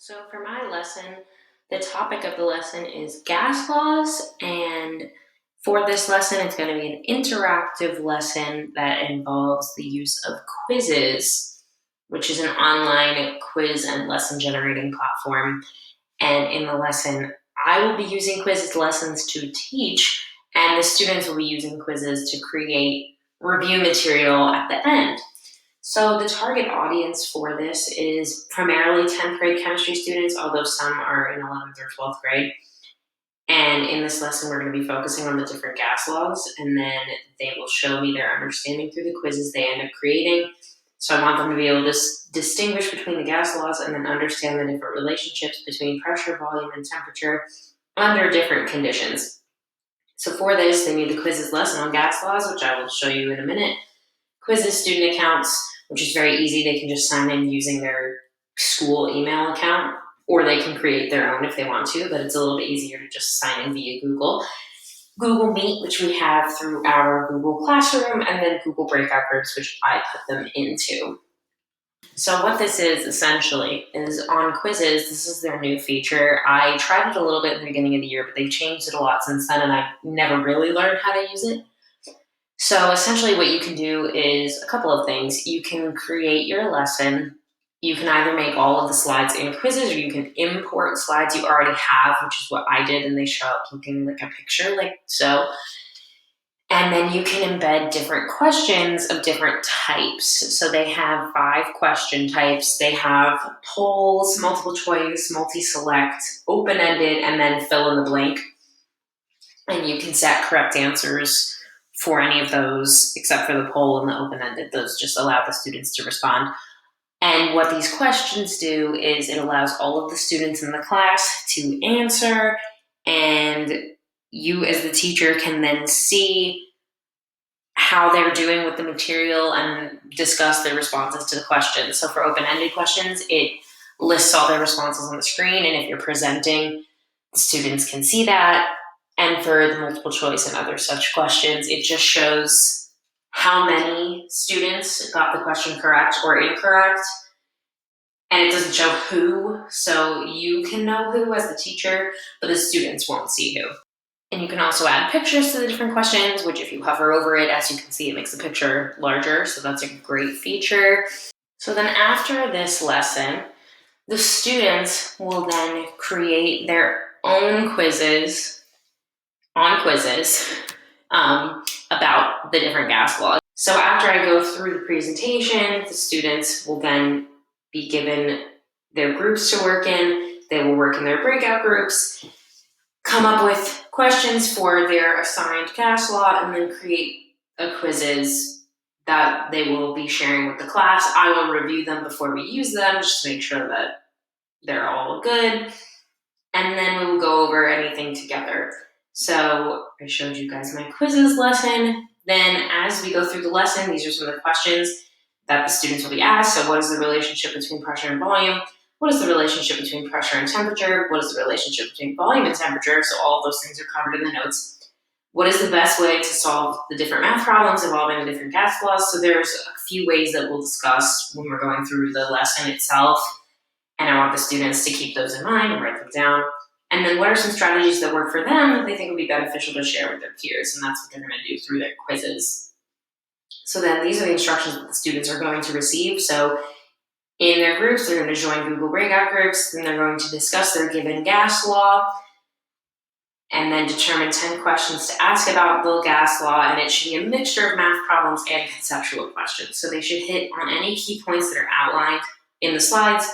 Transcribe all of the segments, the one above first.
So for my lesson, the topic of the lesson is gas laws, and for this lesson, it's going to be an interactive lesson that involves the use of Quizizz, which is an online quiz and lesson generating platform. And in the lesson, I will be using Quizizz lessons to teach, and the students will be using Quizizz to create review material at the end. So the target audience for this is primarily 10th grade chemistry students, although some are in 11th or 12th grade. And in this lesson, we're going to be focusing on the different gas laws, and then they will show me their understanding through the quizzes they end up creating. So I want them to be able to distinguish between the gas laws and then understand the different relationships between pressure, volume, and temperature under different conditions. So for this, they need the Quizizz lesson on gas laws, which I will show you in a minute. Quizizz student accounts, which is very easy. They can just sign in using their school email account, or they can create their own if they want to, but it's a little bit easier to just sign in via Google. Google Meet, which we have through our Google Classroom, and then Google Breakout Groups, which I put them into. So what this is essentially is on Quizizz, this is their new feature. I tried it a little bit in the beginning of the year, but they've changed it a lot since then, and I never really learned how to use it. So essentially what you can do is a couple of things. You can create your lesson. You can either make all of the slides in Quizizz, or you can import slides you already have, which is what I did, and they show up looking like a picture, like so. And then you can embed different questions of different types. So they have 5 question types. They have polls, multiple choice, multi-select, open-ended, and then fill in the blank. And you can set correct answers for any of those, except for the poll and the open-ended. Those just allow the students to respond. And what these questions do is it allows all of the students in the class to answer, and you as the teacher can then see how they're doing with the material and discuss their responses to the questions. So for open-ended questions, it lists all their responses on the screen, and if you're presenting, the students can see that. And for the multiple choice and other such questions, it just shows how many students got the question correct or incorrect. And it doesn't show who, so you can know who as the teacher, but the students won't see who. And you can also add pictures to the different questions, which if you hover over it, as you can see, it makes the picture larger, so that's a great feature. So then after this lesson, the students will then create their own quizzes on Quizizz about the different gas laws. So after I go through the presentation, the students will then be given their groups to work in. They will work in their breakout groups, come up with questions for their assigned gas law, and then create a Quizizz that they will be sharing with the class. I will review them before we use them, just to make sure that they're all good. And then we will go over anything together. So I showed you guys my Quizizz lesson. Then as we go through the lesson, these are some of the questions that the students will be asked. So what is the relationship between pressure and volume? What is the relationship between pressure and temperature? What is the relationship between volume and temperature? So all of those things are covered in the notes. What is the best way to solve the different math problems involving the different gas laws? So there's a few ways that we'll discuss when we're going through the lesson itself. And I want the students to keep those in mind and write them down. And then what are some strategies that work for them that they think would be beneficial to share with their peers? And that's what they're going to do through their quizzes. So then these are the instructions that the students are going to receive. So in their groups, they're going to join Google Breakout Groups, then they're going to discuss their given gas law, and then determine 10 questions to ask about the gas law, and it should be a mixture of math problems and conceptual questions. So they should hit on any key points that are outlined in the slides.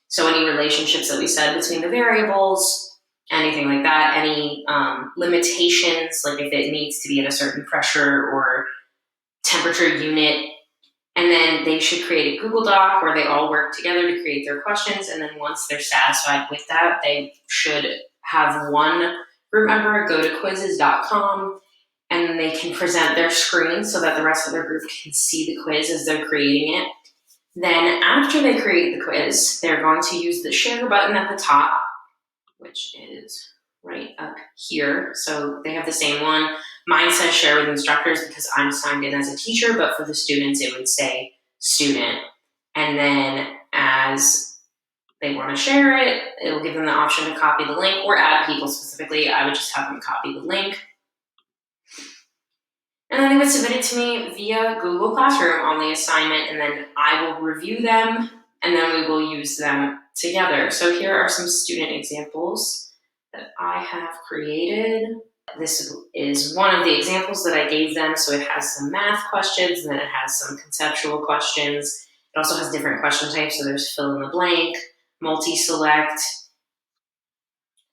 So any relationships that we said between the variables, anything like that, any limitations, like if it needs to be at a certain pressure or temperature unit. And then they should create a Google Doc where they all work together to create their questions. And then once they're satisfied with that, they should have one group member go to quizizz.com, and then they can present their screen so that the rest of their group can see the quiz as they're creating it. Then after they create the quiz, they're going to use the share button at the top, which is right up here. So they have the same one. Mine says share with instructors because I'm signed in as a teacher, but for the students, it would say student. And then as they want to share it, it'll give them the option to copy the link or add people specifically. I would just have them copy the link. And then they would submit it to me via Google Classroom on the assignment, and then I will review them, and then we will use them together. So here are some student examples that I have created. This is one of the examples that I gave them. So it has some math questions, and then it has some conceptual questions. It also has different question types. So there's fill in the blank, multi-select.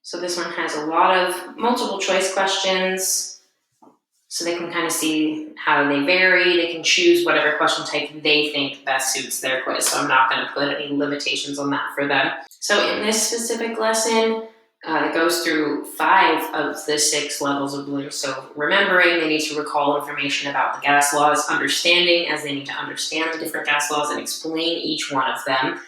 So this one has a lot of multiple choice questions. So they can kind of see how they vary. They can choose whatever question type they think best suits their quiz. So I'm not going to put any limitations on that for them. So in this specific lesson, it goes through 5 of the 6 levels of Bloom. So remembering, they need to recall information about the gas laws, understanding, as they need to understand the different gas laws and explain each one of them.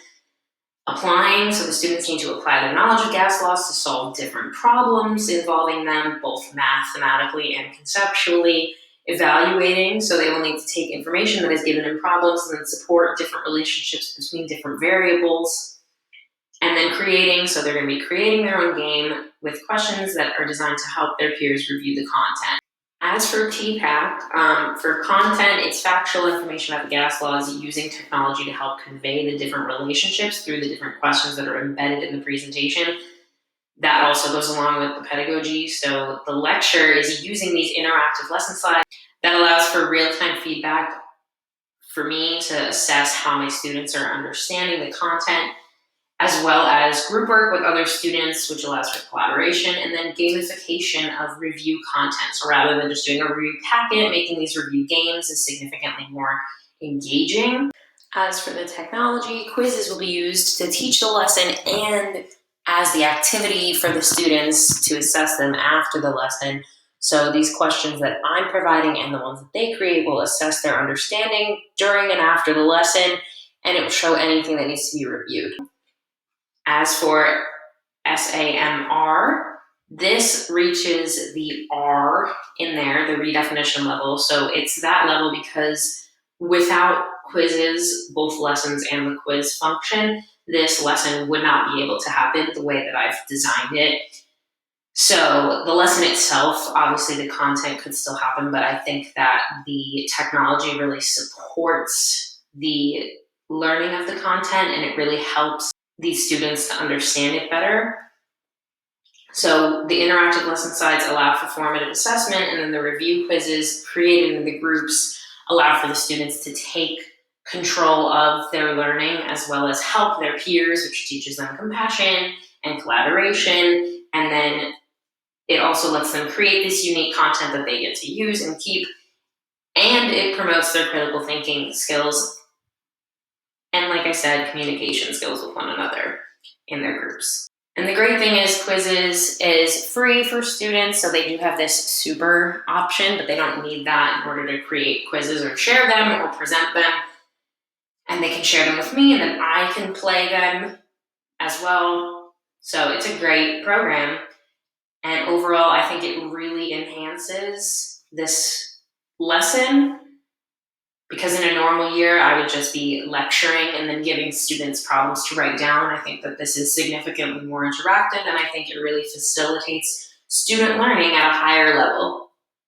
Applying, so the students need to apply their knowledge of gas laws to solve different problems involving them, both mathematically and conceptually. Evaluating, so they will need to take information that is given in problems and then support different relationships between different variables. And then creating, so they're going to be creating their own game with questions that are designed to help their peers review the content. As for TPAC, for content, it's factual information about the gas laws using technology to help convey the different relationships through the different questions that are embedded in the presentation. That also goes along with the pedagogy. So the lecture is using these interactive lesson slides that allows for real-time feedback for me to assess how my students are understanding the content, as well as group work with other students, which allows for collaboration, and then gamification of review content. So rather than just doing a review packet, making these review games is significantly more engaging. As for the technology, Quizizz will be used to teach the lesson and as the activity for the students to assess them after the lesson. So these questions that I'm providing and the ones that they create will assess their understanding during and after the lesson, and it will show anything that needs to be reviewed. As for SAMR, this reaches the R in there, the redefinition level. So it's that level because without Quizizz, both lessons and the quiz function, this lesson would not be able to happen the way that I've designed it. So the lesson itself, obviously the content could still happen, but I think that the technology really supports the learning of the content, and it really helps these students to understand it better. So the interactive lesson slides allow for formative assessment, and then the review quizzes created in the groups allow for the students to take control of their learning as well as help their peers, which teaches them compassion and collaboration. And then it also lets them create this unique content that they get to use and keep, and it promotes their critical thinking skills. And like I said, communication skills with one another in their groups. And the great thing is Quizizz is free for students, so they do have this super option, but they don't need that in order to create quizzes or share them or present them. And they can share them with me, and then I can play them as well. So it's a great program. And overall, I think it really enhances this lesson, because in a normal year, I would just be lecturing and then giving students problems to write down. I think that this is significantly more interactive, and I think it really facilitates student learning at a higher level.